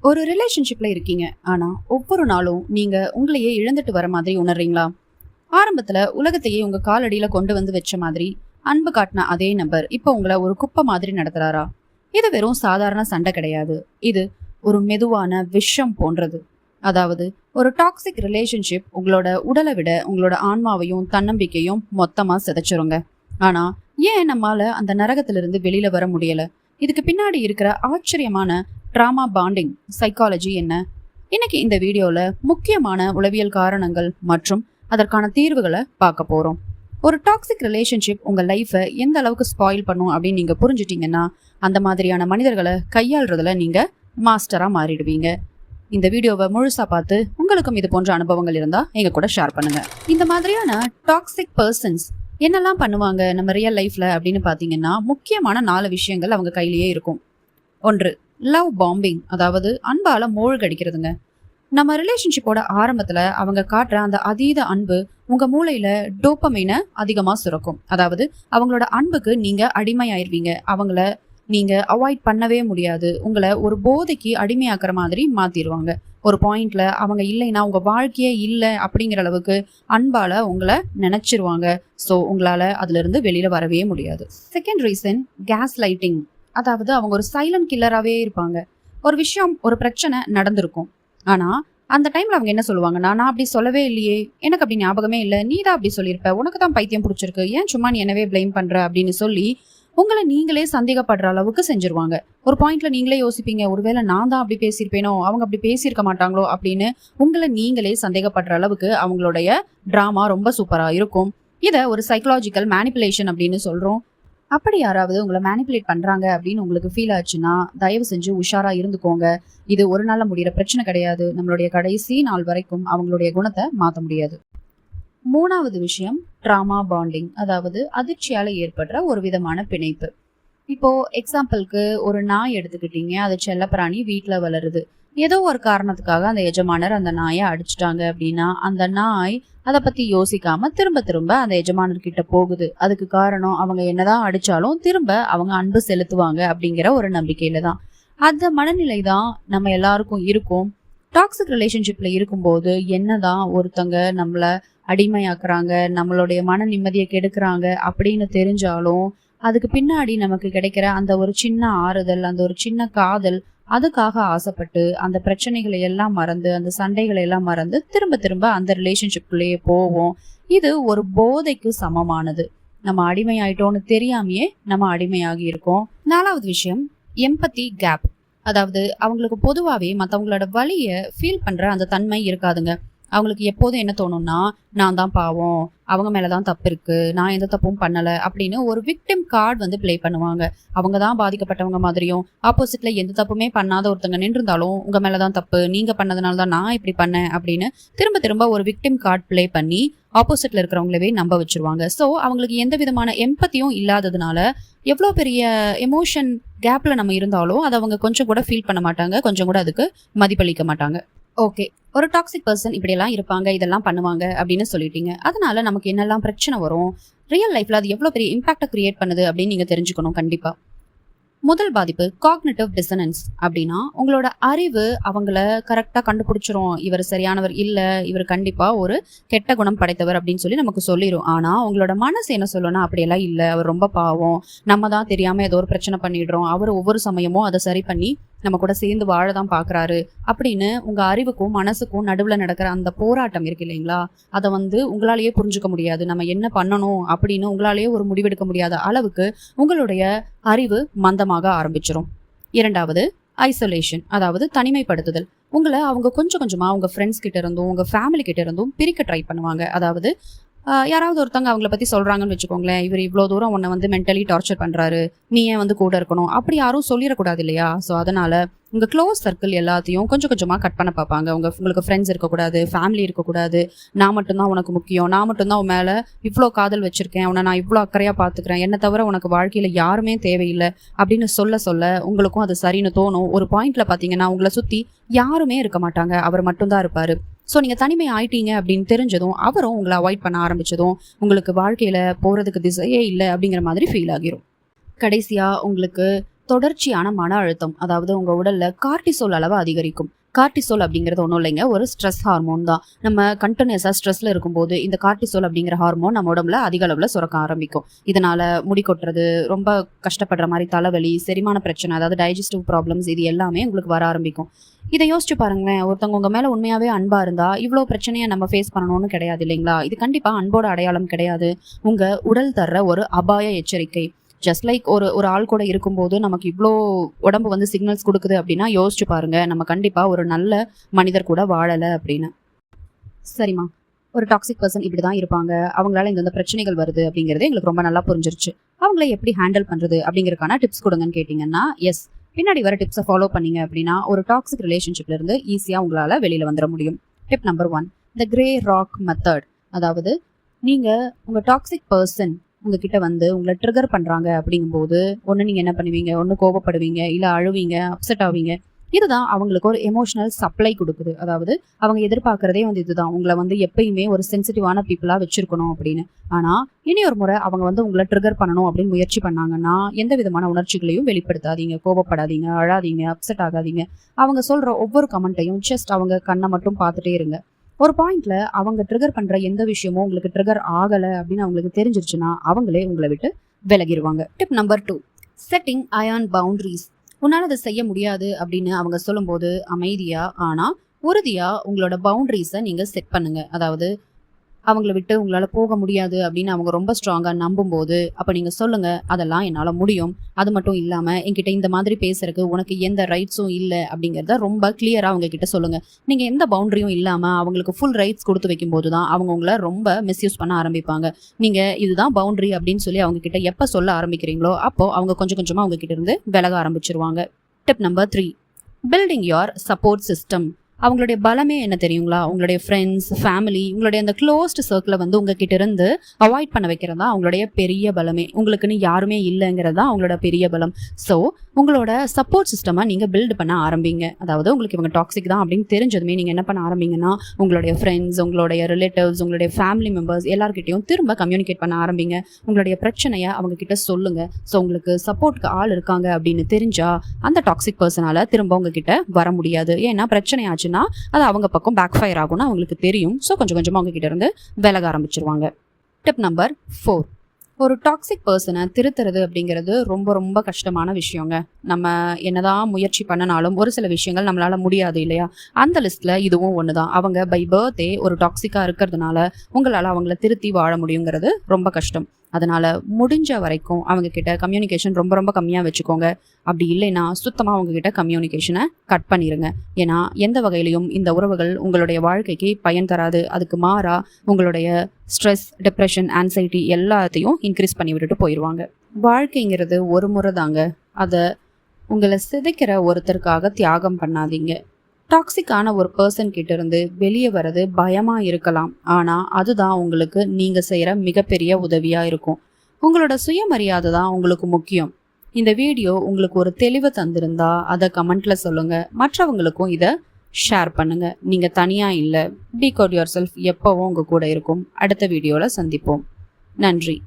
ஒரு ரிலேஷன்ஷிப்ல இருக்கீங்க. ஆனா ஒவ்வொரு நாளும் நீங்க உங்களையே இழந்துட்டு வர மாதிரி உணர்றீங்களா? ஆரம்பத்துல உலகத்தையே உங்க காலடியில கொண்டு வந்து வச்ச மாதிரி அன்பு காட்டின அதே நபர் இப்ப உங்களை ஒரு குப்பை மாதிரி நடத்துறாரா? இது வெறும் சாதாரண சண்டை கிடையாது. இது ஒரு மெதுவான விஷம் போன்றது. அதாவது ஒரு டாக்ஸிக் ரிலேஷன்ஷிப் உங்களோட உடலை விட உங்களோட ஆன்மாவையும் தன்னம்பிக்கையும் மொத்தமா சிதைச்சிருங்க. ஆனா ஏன் நம்மால அந்த நரகத்திலிருந்து வெளியில வர முடியல? இதுக்கு பின்னாடி இருக்கிற ஆச்சரியமான ட்ராமா பாண்டிங் சைக்காலஜி என்ன? இன்னைக்கு இந்த வீடியோல முக்கியமான உளவியல் காரணங்கள் மற்றும் அதற்கான தீர்வுகளை பார்க்க போறோம். ஒரு டாக்ஸிக் ரிலேஷன்ஷிப் உங்க லைஃபை எந்த அளவுக்கு ஸ்பாயில் பண்ணும் அப்படின்னு நீங்க புரிஞ்சுட்டீங்கன்னா அந்த மாதிரியான மனிதர்களை கையாளுறதுல நீங்க மாஸ்டரா மாறிடுவீங்க. இந்த வீடியோவை முழுசா பார்த்து உங்களுக்கும் இது போன்ற அனுபவங்கள் இருந்தா எங்க கூட ஷேர் பண்ணுங்க. இந்த மாதிரியான டாக்ஸிக் பர்சன்ஸ் என்னெல்லாம் பண்ணுவாங்க நம்ம ரியல் லைஃப்ல அப்படின்னு பாத்தீங்கன்னா முக்கியமான 4 விஷயங்கள் அவங்க கையிலேயே இருக்கும். 1. லவ் பாம்பிங், அதாவது அன்பால மூழ்கடிக்கிறதுங்க. நம்ம ரிலேஷன்ஷிப்போட ஆரம்பத்துல அவங்க காட்டுற அந்த அதீத அன்பு உங்க மூளையில டோப்பமைனை அதிகமா சுரக்கும். அதாவது அவங்களோட அன்புக்கு நீங்க அடிமையாயிருவீங்க. அவங்கள நீங்க அவாய்ட் பண்ணவே முடியாது. உங்களை ஒரு போதைக்கு அடிமையாக்குற மாதிரி மாத்திடுவாங்க. ஒரு பாயிண்ட்ல அவங்க இல்லைன்னா உங்க வாழ்க்கையே இல்லை அப்படிங்கிற அளவுக்கு அன்பால உங்களை நினைச்சிருவாங்க. ஸோ உங்களால அதுல இருந்து வெளியில வரவே முடியாது. Second reason, case lighting. அதாவது அவங்க ஒரு சைலண்ட் கில்லராகவே இருப்பாங்க. ஒரு விஷயம், ஒரு பிரச்சனை நடந்திருக்கும். ஆனா அந்த டைம்ல அவங்க என்ன சொல்லுவாங்கன்னா, நான் அப்படி சொல்லவே இல்லையே, எனக்கு அப்படி ஞாபகமே இல்லை, நீ தான் அப்படி சொல்லியிருப்ப, உனக்கு தான் பைத்தியம் பிடிச்சிருக்கு, ஏன் சும்மா நீ என்னவே பிளேம் பண்ற அப்படின்னு சொல்லி உங்களை நீங்களே சந்தேகப்படுற அளவுக்கு செஞ்சிருவாங்க. ஒரு பாயிண்ட்ல நீங்களே யோசிப்பீங்க, ஒருவேளை நான் தான் அப்படி பேசியிருப்பேனோ, அவங்க அப்படி பேசியிருக்க மாட்டாங்களோ அப்படின்னு உங்களை நீங்களே சந்தேகப்படுற அளவுக்கு அவங்களுடைய டிராமா ரொம்ப சூப்பரா இருக்கும். இதை ஒரு சைக்கலாஜிக்கல் மேனிப்புலேஷன் அப்படின்னு சொல்றோம். அப்படி யாராவது உங்களை மேனிப்புலேட் பண்றாங்க அப்படின்னு உங்களுக்கு ஃபீல் ஆச்சுன்னா தயவு செஞ்சு உஷாரா இருந்துக்கோங்க. இது ஒரு நாள்ல முடிகிற பிரச்சனை கிடையாது. நம்மளுடைய கடைசி நாள் வரைக்கும் அவங்களுடைய குணத்தை மாற்ற முடியாது. 3வது விஷயம், ட்ராமா பாண்டிங். அதாவது அதிர்ச்சியால ஏற்படுற ஒரு விதமான பிணைப்பு. இப்போ எக்ஸாம்பிளுக்கு ஒரு நாய் எடுத்துக்கிட்டீங்க. அது செல்லப்பிராணி, வீட்டுல வளருது. ஏதோ ஒரு காரணத்துக்காக அந்த எஜமானர் அந்த நாயை அடிச்சுட்டாங்க அப்படின்னா அந்த நாய் அதை பத்தி யோசிக்காம திரும்ப திரும்ப அந்த எஜமானர்கிட்ட போகுது. அதுக்கு காரணம் அவங்க என்னதான் அடிச்சாலும் திரும்ப அவங்க அன்பு செலுத்துவாங்க அப்படிங்கிற ஒரு நம்பிக்கையில தான். அந்த மனநிலை தான் நம்ம எல்லாருக்கும் இருக்கும். டாக்ஸிக் ரிலேஷன்ஷிப்ல இருக்கும்போது என்னதான் ஒருத்தங்க நம்மள அடிமையாக்குறாங்க, நம்மளுடைய மன நிம்மதியை கெடுக்கிறாங்க அப்படின்னு தெரிஞ்சாலும் அதுக்கு பின்னாடி நமக்கு கிடைக்கிற அந்த ஒரு சின்ன ஆறுதல், அந்த ஒரு சின்ன காதல், அதுக்காக ஆசைப்பட்டு அந்த பிரச்சனைகளை எல்லாம் மறந்து, அந்த சண்டைகளை எல்லாம் மறந்து திரும்ப திரும்ப அந்த ரிலேஷன்ஷிப்குள்ளேயே போவோம். இது ஒரு போதைக்கு சமமானது. நம்ம அடிமையாயிட்டோம்னு தெரியாமையே நம்ம அடிமையாகி இருக்கோம். 4வது விஷயம், எம்பத்தி கேப். அதாவது அவங்களுக்கு பொதுவாகவே மற்றவங்களோட வலியை ஃபீல் பண்ற அந்த தன்மை இருக்காதுங்க. அவங்களுக்கு எப்போதும் என்ன தோணும்னா, நான் தான் பாவம், அவங்க மேலதான் தப்பு இருக்கு, நான் எந்த தப்பும் பண்ணல அப்படின்னு ஒரு விக்டிம் கார்டு வந்து பிளே பண்ணுவாங்க. அவங்க தான் பாதிக்கப்பட்டவங்க மாதிரியும், ஆப்போசிட்ல எந்த தப்புமே பண்ணாத ஒருத்தங்க நின்றுந்தாலும் உங்க மேலதான் தப்பு, நீங்க பண்ணதுனால தான் நான் இப்படி பண்ணேன் அப்படின்னு திரும்ப திரும்ப ஒரு விக்டிம் கார்டு பிளே பண்ணி ஆப்போசிட்ல இருக்கிறவங்களவே நம்ப வச்சிருவாங்க. ஸோ அவங்களுக்கு எந்த விதமான எம்பத்தியும் இல்லாததுனால எவ்வளோ பெரிய எமோஷன் கேப்ல நம்ம இருந்தாலும் அதை அவங்க கொஞ்சம் கூட ஃபீல் பண்ண மாட்டாங்க, கொஞ்சம் கூட அதுக்கு மதிப்பளிக்க மாட்டாங்க. ஓகே, ஒரு டாக்ஸிக் பர்சன் இப்படியெல்லாம் இருப்பாங்க, இதெல்லாம் பண்ணுவாங்க அப்படின்னு சொல்லிட்டீங்க. அதனால நமக்கு என்னெல்லாம் பிரச்சனை வரும், ரியல் லைஃப்ல அது எவ்வளோ பெரிய இம்பாக்டை கிரியேட் பண்ணுது அப்படின்னு நீங்க தெரிஞ்சுக்கணும் கண்டிப்பா. முதல் பாதிப்பு, காக்னிட்டிவ் டிசனன்ஸ். அப்படின்னா உங்களோட அறிவு அவங்கள கரெக்டாக கண்டுபிடிச்சிரும். இவர் சரியானவர் இல்லை, இவர் கண்டிப்பா ஒரு கெட்ட குணம் படைத்தவர் அப்படின்னு சொல்லி நமக்கு சொல்லிடும். ஆனா உங்களோட மனசு என்ன சொல்லணும்னா, அப்படியெல்லாம் இல்லை, அவர் ரொம்ப பாவம், நம்ம தான் தெரியாம ஏதோ ஒரு பிரச்சனை பண்ணிடுறோம், அவர் ஒவ்வொரு சமயமும் அதை சரி பண்ணி நம்ம கூட சேர்ந்து வாழதான் பாக்குறாரு அப்படின்னு உங்க அறிவுக்கும் மனசுக்கும் நடுவுல நடக்கிற அந்த போராட்டம் இருக்கு இல்லைங்களா, அதை வந்து உங்களாலேயே புரிஞ்சுக்க முடியாது. நம்ம என்ன பண்ணணும் அப்படின்னு உங்களாலேயே ஒரு முடிவெடுக்க முடியாத அளவுக்கு உங்களுடைய அறிவு மந்தமாக ஆரம்பிச்சிடும். 2வது, ஐசோலேஷன். அதாவது தனிமைப்படுத்துதல். உங்களை அவங்க கொஞ்சம் கொஞ்சமா உங்க ஃப்ரெண்ட்ஸ் கிட்ட இருந்தும் உங்க ஃபேமிலி கிட்ட இருந்தும் பிரிக்க ட்ரை பண்ணுவாங்க. அதாவது யாராவது ஒருத்தவங்க அவங்கள பத்தி சொல்றாங்கன்னு வச்சுக்கோங்களேன், இவர் இவ்வளோ தூரம் உன்னை வந்து மென்டலி டார்ச்சர் பண்றாரு, நீ ஏன் வந்து கூட இருக்கணும், அப்படி யாரும் சொல்லிடக்கூடாது இல்லையா. ஸோ அதனால உங்க க்ளோஸ் சர்க்கிள் எல்லாத்தையும் கொஞ்சம் கொஞ்சமா கட் பண்ண பார்ப்பாங்க. உங்களுக்கு ஃப்ரெண்ட்ஸ் இருக்கக்கூடாது, ஃபேமிலி இருக்கக்கூடாது, நான் மட்டும்தான் உனக்கு முக்கியம், நான் மட்டும்தான் உன் மேல இவ்வளோ காதல் வச்சிருக்கேன், உன்னை நான் இவ்வளோ அக்கறையா பாத்துக்கிறேன், என்ன தவிர உனக்கு வாழ்க்கையில யாருமே தேவையில்லை அப்படின்னு சொல்ல சொல்ல உங்களுக்கும் அது சரின்னு தோணும். ஒரு பாயிண்ட்ல பாத்தீங்கன்னா உங்களை சுத்தி யாருமே இருக்க மாட்டாங்க, அவர் மட்டும்தான் இருப்பாரு. ஸோ நீங்கள் தனிமை ஆயிட்டீங்க அப்படின்னு தெரிஞ்சதும் அவரும் உங்களை அவாய்ட் பண்ண ஆரம்பிச்சதும் உங்களுக்கு வாழ்க்கையில் போகிறதுக்கு திசையே இல்லை அப்படிங்கிற மாதிரி ஃபீல் ஆகிரும். கடைசியாக உங்களுக்கு தொடர்ச்சியான மன அழுத்தம், அதாவது உங்க உடல்ல கார்டிசோல் அளவு அதிகரிக்கும். கார்டிசோல் அப்படிங்கிறது ஒன்றும் இல்லைங்க, ஒரு ஸ்ட்ரெஸ் ஹார்மோன் தான். நம்ம கண்டினியூஸாக ஸ்ட்ரெஸ்ல இருக்கும்போது இந்த கார்டிசோல் அப்படிங்கிற ஹார்மோன் நம்ம உடம்புல அதிக அளவில் சுரக்க ஆரம்பிக்கும். இதனால முடி கொட்டுறது, ரொம்ப கஷ்டப்படுற மாதிரி தலைவலி, செரிமான பிரச்சனை, அதாவது டைஜஸ்டிவ் ப்ராப்ளம்ஸ், இது எல்லாமே உங்களுக்கு வர ஆரம்பிக்கும். இதை யோசிச்சு பாருங்களேன், ஒருத்தவங்க உங்க மேல உண்மையாவே அன்பா இருந்தா இவ்வளோ பிரச்சனையை நம்ம ஃபேஸ் பண்ணணும்னு கிடையாது இல்லைங்களா? இது கண்டிப்பா அன்போட அடையாளம் கிடையாது, உங்க உடல் தர்ற ஒரு அபாய எச்சரிக்கை. ஜஸ்ட் லைக் ஒரு ஆள் கூட இருக்கும்போது நமக்கு இவ்வளோ உடம்பு வந்து சிக்னல்ஸ் கொடுக்குது அப்படின்னா யோசிச்சு பாருங்க, நம்ம கண்டிப்பா ஒரு நல்ல மனிதர் கூட வாழலை அப்படின்னு. சரிம்மா, ஒரு டாக்ஸிக் பர்சன் இப்படி தான் இருப்பாங்க, அவங்களால இந்த பிரச்சனைகள் வருது அப்படிங்கிறது எங்களுக்கு ரொம்ப நல்லா புரிஞ்சிருச்சு. அவங்கள எப்படி ஹேண்டில் பண்றது அப்படிங்கிறதுக்கான டிப்ஸ் கொடுங்கன்னு கேட்டிங்கன்னா, எஸ், பின்னாடி வர டிப்ஸை ஃபாலோ பண்ணீங்க அப்படின்னா ஒரு டாக்ஸிக் ரிலேஷன்ஷிப்ல இருந்து ஈஸியாக உங்களால் வெளியில் வந்துட முடியும். Tip number 1, the grey rock method. அதாவது நீங்கள் உங்கள் டாக்ஸிக் பர்சன் உங்ககிட்ட வந்து உங்களை ட்ரிகர் பண்ணுறாங்க அப்படிங்கும்போது ஒன்று நீங்கள் என்ன பண்ணுவீங்க, ஒன்று கோபப்படுவீங்க, இல்லை அழுவீங்க, அப்செட் ஆவீங்க. இதுதான் அவங்களுக்கு ஒரு எமோஷனல் சப்ளை கொடுக்குது. அதாவது அவங்க எதிர்பார்க்கறதே வந்து இதுதான், உங்களை வந்து எப்பயுமே ஒரு சென்சிட்டிவான பீப்புளாக வச்சிருக்கணும் அப்படின்னு. ஆனால் இனி ஒரு முறை அவங்க வந்து உங்களை ட்ரிகர் பண்ணணும் அப்படின்னு முயற்சி பண்ணாங்கன்னா எந்த விதமான உணர்ச்சிகளையும் வெளிப்படுத்தாதீங்க, கோபப்படாதீங்க, அழாதீங்க, அப்செட் ஆகாதீங்க. அவங்க சொல்கிற ஒவ்வொரு கமெண்ட்டையும் ஜஸ்ட் அவங்க கண்ணை மட்டும் பார்த்துட்டே இருங்க. ஒரு பாயிண்ட்ல அவங்க ட்ரிகர் பண்ற எந்த விஷயமும் உங்களுக்கு ட்ரிகர் ஆகலை அப்படின்னு அவங்களுக்கு தெரிஞ்சிருச்சுன்னா அவங்களே உங்களை விட்டு விலகிடுவாங்க. Tip number 2, setting iron boundaries. உன்னால அதை செய்ய முடியாது அப்படின்னு அவங்க சொல்லும்போது அமைதியா ஆனா உறுதியா உங்களோட பவுண்டரிஸை நீங்க செட் பண்ணுங்க. அதாவது அவங்கள விட்டு உங்களால போக முடியாது அப்படின்னு அவங்க ரொம்ப ஸ்ட்ராங்கா நம்பும்போது அப்ப நீங்க சொல்லுங்க, அதெல்லாம் என்னால முடியும், அது மட்டும் இல்லாம என்கிட்ட இந்த மாதிரி பேசுறதுக்கு உனக்கு எந்த ரைட்ஸும் இல்லை அப்படிங்கிறத ரொம்ப கிளியரா அவங்க கிட்ட சொல்லுங்க. நீங்க எந்த பவுண்டரியும் இல்லாம அவங்களுக்கு ஃபுல் ரைட்ஸ் கொடுத்து வைக்கும் போதுதான் அவங்க உங்களை ரொம்ப மிஸ்யூஸ் பண்ண ஆரம்பிப்பாங்க. நீங்க இதுதான் பவுண்டரி அப்படின்னு சொல்லி அவங்க கிட்ட எப்ப சொல்ல ஆரம்பிக்கிறீங்களோ அப்போ அவங்க கொஞ்சம் கொஞ்சமா அவங்க கிட்ட இருந்து விலக ஆரம்பிச்சிருவாங்க. Tip number 3, building your support system. அவங்களுடைய பலமே என்ன தெரியுங்களா? உங்களுடைய ஃப்ரெண்ட்ஸ், ஃபேமிலி, உங்களுடைய அந்த க்ளோஸ்ட் சர்க்கிளை வந்து உங்ககிட்ட இருந்து அவாய்ட் பண்ண வைக்கிறதா அவங்களுடைய பெரிய பலமே. உங்களுக்குன்னு யாருமே இல்லைங்கிறதா அவங்களோட பெரிய பலம். ஸோ உங்களோட சப்போர்ட் சிஸ்டமாக நீங்கள் பில்டு பண்ண ஆரம்பிங்க. அதாவது உங்களுக்கு இவங்க டாக்ஸிக் தான் அப்படின்னு தெரிஞ்சதுமே நீங்கள் என்ன பண்ண ஆரம்பிங்கன்னா உங்களுடைய ஃப்ரெண்ட்ஸ், உங்களுடைய ரிலேட்டிவ்ஸ், உங்களுடைய ஃபேமிலி மெம்பர்ஸ் எல்லார்கிட்டையும் திரும்ப கம்யூனிகேட் பண்ண ஆரம்பிங்க. உங்களுடைய பிரச்சனையை அவங்க கிட்ட சொல்லுங்க. ஸோ உங்களுக்கு சப்போர்ட்க்கு ஆள் இருக்காங்க அப்படின்னு தெரிஞ்சா அந்த டாக்ஸிக் பர்சனால திரும்ப உங்ககிட்ட வர முடியாது. ஏன்னா பிரச்சனை ஆச்சுன்னா அது அவங்க பக்கம் பேக் ஃபயர் ஆகும்னு அவங்களுக்கு தெரியும். ஸோ கொஞ்சம் கொஞ்சமாக அவங்க கிட்ட இருந்து விலக ஆரம்பிச்சிருவாங்க. டிப் நம்பர் 4, ஒரு டாக்ஸிக் பர்சனை திருத்துறது அப்படிங்கிறது ரொம்ப ரொம்ப கஷ்டமான விஷயங்க. நம்ம என்னதான் முயற்சி பண்ணனாலும் ஒரு சில விஷயங்கள் நம்மளால முடியாது இல்லையா? அந்த லிஸ்ட்ல இதுவும் ஒண்ணுதான். அவங்க பை பர்த்டே ஒரு டாக்ஸிக்கா இருக்கிறதுனால உங்களால அவங்கள திருத்தி வாழ முடியுங்கிறது ரொம்ப கஷ்டம். அதனால முடிஞ்ச வரைக்கும் அவங்க கிட்ட கம்யூனிகேஷன் ரொம்ப ரொம்ப கம்மியாக வச்சுக்கோங்க. அப்படி இல்லைன்னா சுத்தமாக அவங்க கிட்ட கம்யூனிகேஷனை கட் பண்ணிடுங்க. ஏன்னா எந்த வகையிலையும் இந்த உறவுகள் உங்களுடைய வாழ்க்கைக்கு பயன் தராது. அதுக்கு மாறா உங்களுடைய ஸ்ட்ரெஸ், டிப்ரெஷன், ஆன்சைட்டி எல்லாத்தையும் இன்க்ரீஸ் பண்ணி விட்டுட்டு போயிடுவாங்க. வாழ்க்கைங்கிறது ஒரு முறை தாங்க. அதை உங்களை சிதைக்கிற ஒருத்தருக்காக தியாகம் பண்ணாதீங்க. டாக்ஸிக்கான ஒரு பர்சன் கிட்ட இருந்து வெளியே வர்றது பயமா இருக்கலாம், ஆனா அதுதான் உங்களுக்கு நீங்க செய்யற மிகப்பெரிய உதவியா இருக்கும். உங்களோட சுயமரியாதை தான் உங்களுக்கு முக்கியம். இந்த வீடியோ உங்களுக்கு ஒரு தெளிவை தந்திருந்தா அதை கமெண்ட்ல சொல்லுங்க. மற்றவங்களுக்கும் இதை ஷேர் பண்ணுங்க. நீங்க தனியா இல்லை. டீகோட் யுவர் செல்ஃப் எப்பவும் உங்க கூட இருக்கும். அடுத்த வீடியோல சந்திப்போம். நன்றி.